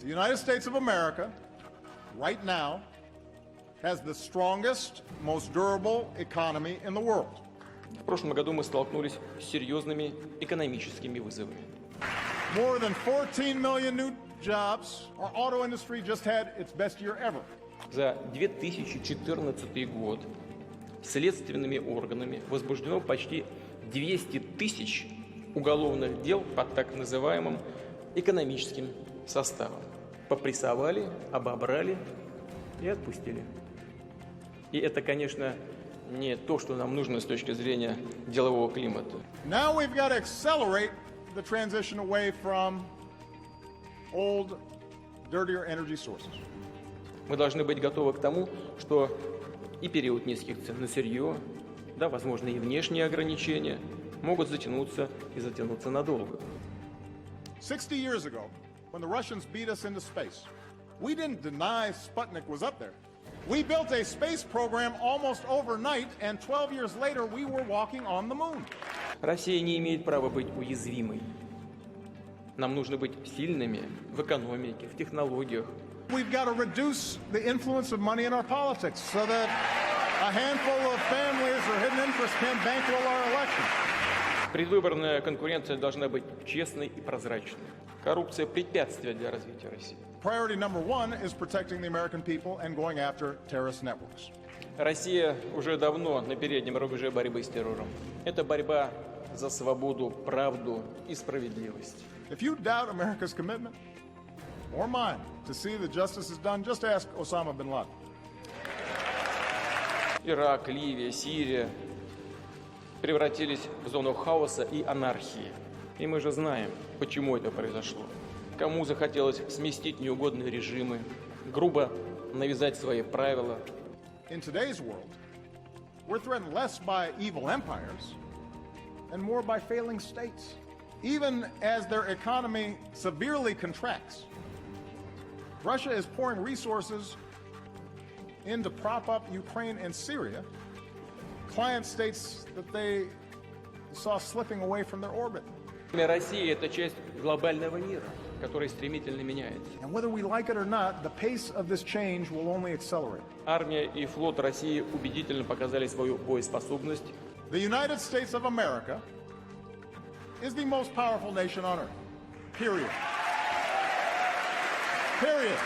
The United States of America, right now, has the strongest, most durable economy in the world. В прошлом году мы столкнулись с серьезными экономическими вызовами. More than 14 million new jobs. Our auto industry just had its best year ever. За 2014 год следственными органами возбуждено почти 200 тысяч уголовных дел по так называемым экономическим составам. Попрессовали, обобрали и отпустили. И это, конечно, не то, что нам нужно с точки зрения делового климата. Now we've got to accelerate the transition away from old, dirtier energy sources. Мы должны быть готовы к тому, что и период низких цен на сырье, да, возможно, и внешние ограничения могут затянуться и затянуться надолго. 60 years ago, when the Russians beat us into space, we didn't deny Sputnik was up there. We built a space program almost overnight, and 12 years later we were walking on the moon. Россия не имеет права быть уязвимой. Нам нужно быть сильными в экономике, в технологиях. We've got to reduce the influence of money in our politics so that a handful of families or hidden interests can't bankroll our elections. Предвыборная конкуренция должна быть честной и прозрачной. Коррупция – препятствие для развития России. Priority number one is protecting the American people and going after terrorist networks. Россия уже давно на переднем рубеже борьбы с террором. Это борьба за свободу, правду и справедливость. If you doubt America's commitment, or mine, to see that justice is done, just ask Osama bin Laden. Ирак, Ливия, Сирия превратились в зону хаоса и анархии. И мы же знаем, почему это произошло. Кому захотелось сместить неугодные режимы, грубо навязать свои правила. In today's world, we're threatened less by evil empires and more by failing states. Even as their economy severely contracts, Russia is pouring resources in to prop up Ukraine and Syria, client states that they saw slipping away from their orbit. Россия – это часть глобального мира, который стремительно меняется. And whether we like it or not, the pace of this change will only accelerate. Армия и флот России убедительно показали свою боеспособность. The United States of America is the most powerful nation on earth. Period. Period.